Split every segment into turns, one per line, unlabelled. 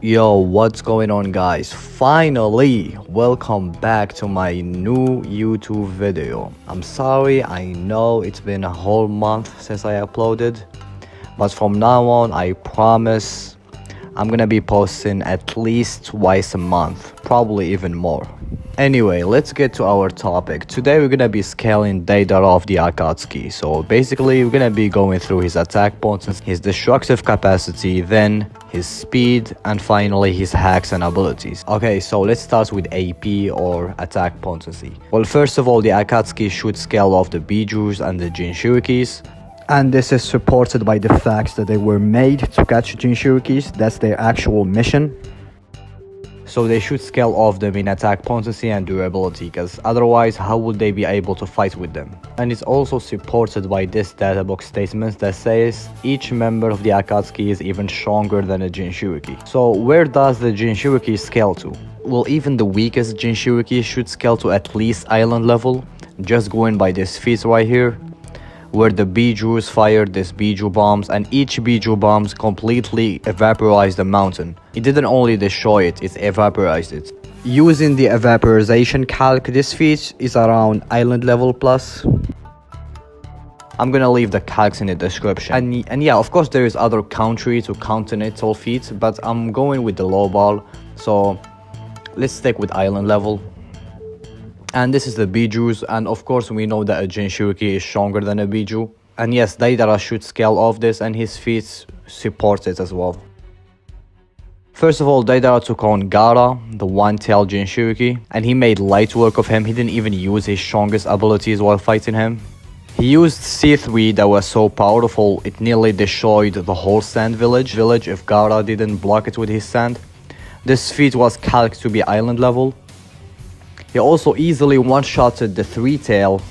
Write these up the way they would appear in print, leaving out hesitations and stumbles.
Yo, what's going on, guys? Finally, welcome back to my new YouTube video. I'm sorry, I know it's been a whole month since I uploaded, but from now on, I promise I'm gonna be posting at least twice a month, probably even more. Anyway, let's get to our topic. Today we're gonna be scaling Deidara of the Akatsuki. So basically we're gonna be going through his attack potency, his destructive capacity, then his speed, and finally his hacks and abilities. Okay, so let's start with AP or attack potency. Well, first of all, the Akatsuki should scale off the Bijuus and the Jinchurikis. And this is supported by the fact that they were made to catch Jinchurikis. That's their actual mission. So they should scale off them in attack potency and durability, because otherwise how would they be able to fight with them? And it's also supported by this data box statement that says each member of the Akatsuki is even stronger than a Jinchuriki. So where does the Jinchuriki scale to? Well, even the weakest Jinchuriki should scale to at least island level, just going by this feat right here, where the Bijuus fired these Bijuu bombs, and each Bijuu bombs completely evaporized the mountain. It didn't only destroy it, it evaporized it. Using the evaporization calc, this feat is around island level plus. I'm gonna leave the calcs in the description. And yeah, of course there is other country to continental feats, but I'm going with the low ball, so let's stick with island level. And this is the Bijuus, and of course we know that a Jinchuriki is stronger than a Bijuu. And yes, Deidara should scale off this, and his feats support it as well. First of all, Deidara took on Gaara, the one-tailed Jinchuriki, and he made light work of him. He didn't even use his strongest abilities while fighting him. He used C3 that was so powerful it nearly destroyed the whole sand village if Gaara didn't block it with his sand. This feat was calced to be island level. He also easily one-shotted the three-tail.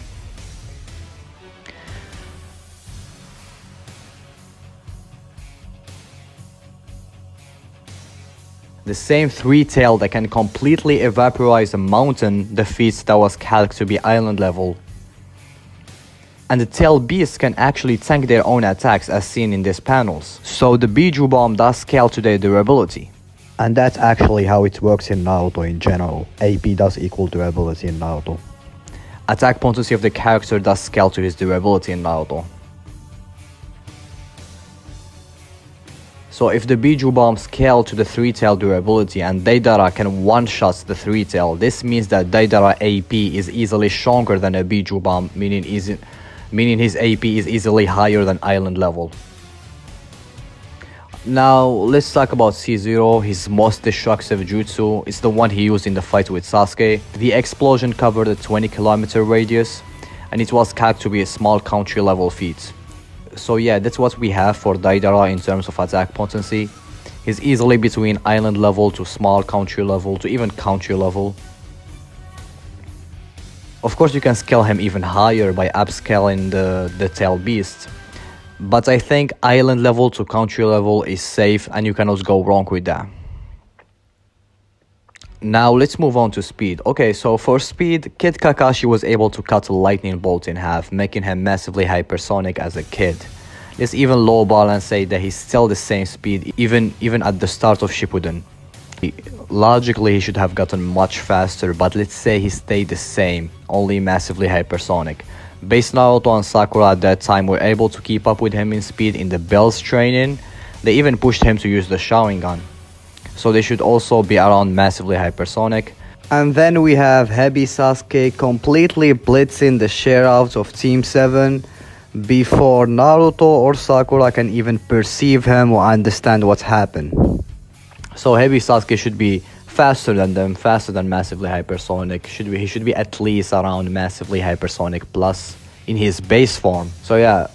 The same three-tail that can completely evaporize a mountain defeats that was calced to be island level. And the tail beasts can actually tank their own attacks as seen in these panels. So the Bijuu bomb does scale to their durability. And that's actually how it works in Naruto in general. AP does equal durability in Naruto. Attack potency of the character does scale to his durability in Naruto. So if the Bijuu bomb scale to the three-tail durability and Deidara can one-shot the three-tail, this means that Deidara AP is easily stronger than a Bijuu bomb, meaning his AP is easily higher than island level. Now let's talk about C0, his most destructive jutsu. It's the one he used in the fight with Sasuke. The explosion covered a 20-kilometer radius, and it was calculated to be a small country level feat. So yeah, that's what we have for Deidara in terms of attack potency. He's easily between island level to small country level to even country level. Of course you can scale him even higher by upscaling the tail beast. But I think island level to country level is safe, and you cannot go wrong with that. Now let's move on to speed. Okay, so for speed, Kid Kakashi was able to cut a lightning bolt in half, making him massively hypersonic as a kid. Let's even lowball and say that he's still the same speed even at the start of Shippuden. Logically he should have gotten much faster, but let's say he stayed the same, only massively hypersonic. Base Naruto and Sakura at that time were able to keep up with him in speed in the Bell's training. They even pushed him to use the Sharingan. So they should also be around massively hypersonic. And then we have Heavy Sasuke completely blitzing the share out of Team 7 before Naruto or Sakura can even perceive him or understand what's happened. So Heavy Sasuke should be faster than them, faster than massively hypersonic. He should be at least around massively hypersonic plus in his base form. So yeah,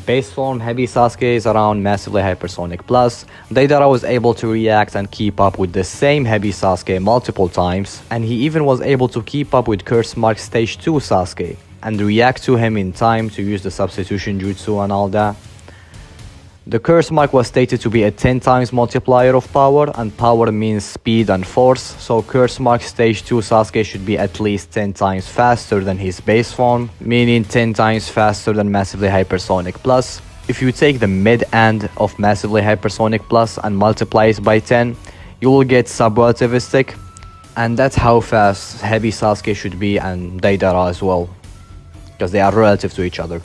base form Heavy Sasuke is around massively hypersonic plus. Deidara was able to react and keep up with the same Heavy Sasuke multiple times, and he even was able to keep up with Curse Mark Stage 2 Sasuke and react to him in time to use the substitution jutsu and all that. The curse mark was stated to be a 10 times multiplier of power, and power means speed and force, so curse mark stage 2 Sasuke should be at least 10 times faster than his base form, meaning 10 times faster than massively hypersonic plus. If you take the mid end of massively hypersonic plus and multiply it by 10, you will get sub-relativistic, and that's how fast heavy Sasuke should be, and Deidara as well, because they are relative to each other.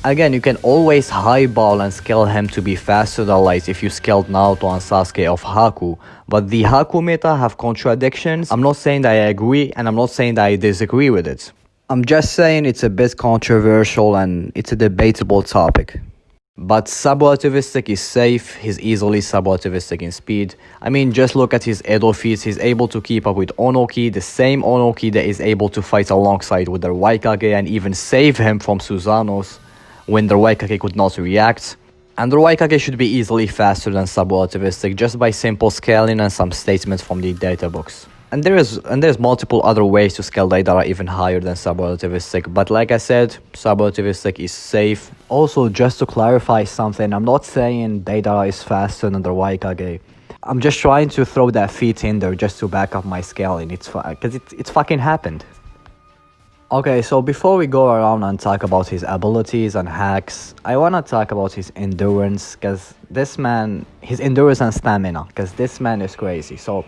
Again, you can always highball and scale him to be faster than light if you scaled Naruto and Sasuke of Haku, but the Haku meta have contradictions. I'm not saying that I agree, and I'm not saying that I disagree with it. I'm just saying it's a bit controversial and it's a debatable topic. But sub-relativistic is safe, he's easily sub-relativistic in speed. I mean, just look at his Edo feats, he's able to keep up with Onoki, the same Onoki that is able to fight alongside with the Raikage and even save him from Susanoo's when the Raikage could not react. And the Raikage should be easily faster than sub-relativistic just by simple scaling and some statements from the data books. And there's multiple other ways to scale Deidara even higher than sub-relativistic, but like I said, sub-relativistic is safe. Also, just to clarify something, I'm not saying Deidara is faster than the Raikage. I'm just trying to throw that feat in there just to back up my scaling. Because it's fucking happened. Okay, so before we go around and talk about his abilities and hacks, I wanna talk about his endurance, because this man, his endurance and stamina, because this man is crazy. So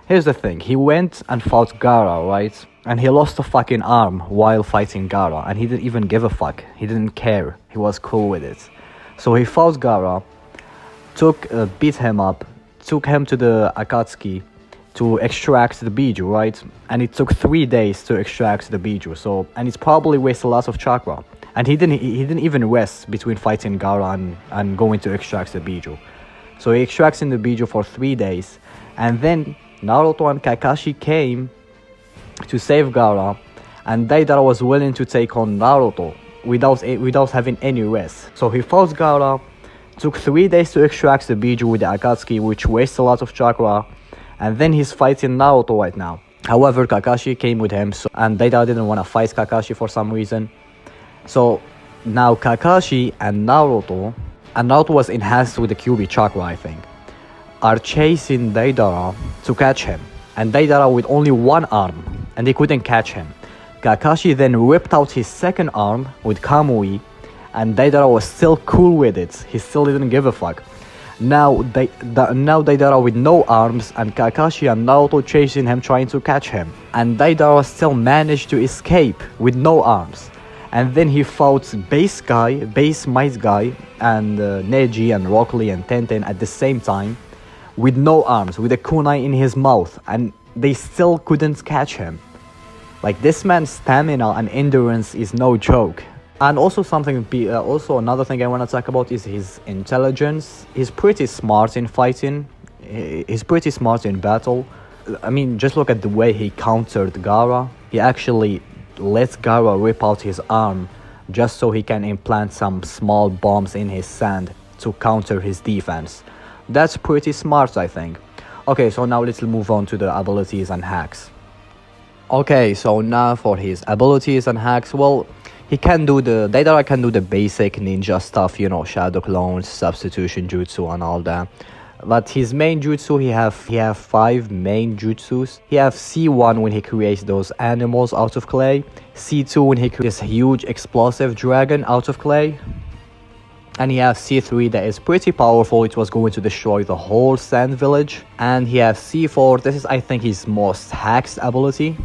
here's the thing, he went and fought Gaara, right? And he lost a fucking arm while fighting Gaara, and he didn't even give a fuck. He didn't care. He was cool with it. So he fought Gaara, beat him up, took him to the Akatsuki to extract the Bijuu, right? And it took 3 days to extract the Bijuu. So, and it's probably wasted lots of chakra. And he didn't even rest between fighting Gaara and going to extract the Bijuu. So he extracts in the Bijuu for 3 days, and then Naruto and Kakashi came to save Gaara, and Deidara was willing to take on Naruto without having any rest. So he fought Gaara, took 3 days to extract the Bijuu with the Akatsuki, which wastes a lot of chakra, and then he's fighting Naruto right now. However, Kakashi came with him, and Deidara didn't want to fight Kakashi for some reason. So now Kakashi and Naruto was enhanced with the Kyuubi chakra, I think, are chasing Deidara to catch him, and Deidara with only one arm, and they couldn't catch him. Kakashi then ripped out his second arm with Kamui, and Deidara was still cool with it. He still didn't give a fuck. Now Deidara with no arms, and Kakashi and Naruto chasing him trying to catch him, and Deidara still managed to escape with no arms. And then he fought Base Might Guy, and Neji and Rock Lee and Tenten at the same time with no arms, with a kunai in his mouth, and they still couldn't catch him. Like, this man's stamina and endurance is no joke. And also another thing I want to talk about is his intelligence. He's pretty smart in fighting. He's pretty smart in battle. I mean, just look at the way he countered Gaara. He actually let Gaara rip out his arm just so he can implant some small bombs in his sand to counter his defense. That's pretty smart, I think. Okay, so now let's move on to the abilities and hacks. Okay, so now for his abilities and hacks, well, Deidara can do the basic ninja stuff, you know, shadow clones, substitution jutsu and all that. But his main jutsu, he have 5 main jutsus. He have C1 when he creates those animals out of clay, C2 when he creates this huge explosive dragon out of clay, and he has C3 that is pretty powerful. It was going to destroy the whole sand village. And he has C4, this is I think his most hacked ability.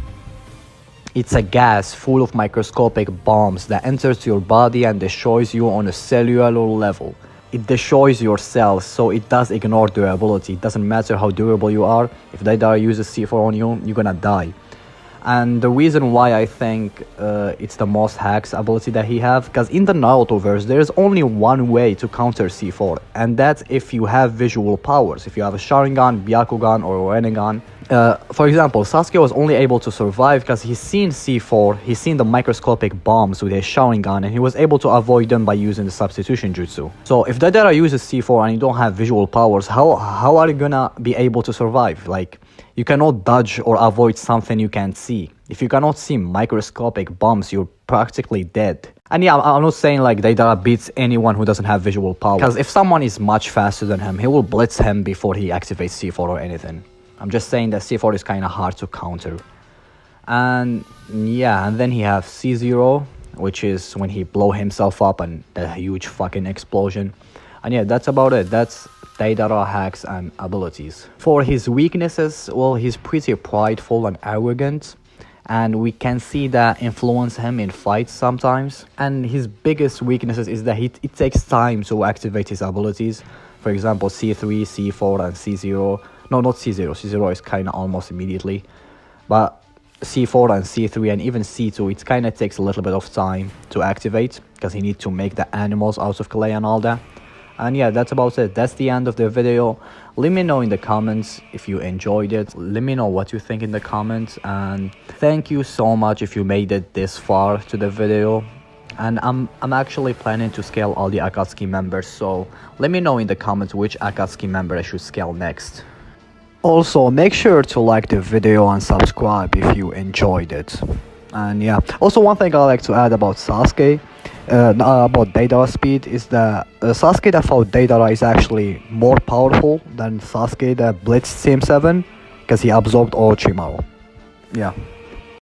It's a gas full of microscopic bombs that enters your body and destroys you on a cellular level. It destroys your cells, so it does ignore durability. It doesn't matter how durable you are. If Deidara uses C4 on you, you're gonna die. And the reason why I think it's the most hacks ability that he have, because in the Naruto verse there's only one way to counter C4, and that's if you have visual powers. If you have a Sharingan, Byakugan, or Rinnegan. For example, Sasuke was only able to survive because he's seen C4, he's seen the microscopic bombs with his Sharingan, and he was able to avoid them by using the substitution jutsu. So if Deidara uses C4 and you don't have visual powers, how are you gonna be able to survive? Like, you cannot dodge or avoid something you can't see. If you cannot see microscopic bombs, you're practically dead. And yeah, I'm not saying like Deidara beats anyone who doesn't have visual power, because if someone is much faster than him, he will blitz him before he activates C4 or anything. I'm just saying that C4 is kind of hard to counter. And yeah, and then he has C0, which is when he blow himself up and a huge fucking explosion. And yeah, that's about it. That's Deidara hacks and abilities. For his weaknesses, well, he's pretty prideful and arrogant, and we can see that influence him in fights sometimes. And his biggest weaknesses is that it takes time to activate his abilities. For example, C3, C4, and C0. No, not C0. C0 is kind of almost immediately. But C4 and C3 and even C2, it kind of takes a little bit of time to activate because he needs to make the animals out of clay and all that. And yeah, that's about it. That's the end of the video. Let me know in the comments if you enjoyed it. Let me know what you think in the comments. And thank you so much if you made it this far to the video. And I'm actually planning to scale all the Akatsuki members. So let me know in the comments which Akatsuki member I should scale next. Also, make sure to like the video and subscribe if you enjoyed it. And yeah, also one thing I like to add about Sasuke, about Deidara speed, is that Sasuke that fought Deidara is actually more powerful than Sasuke that blitzed Team 7 because he absorbed Orochimaru. Yeah.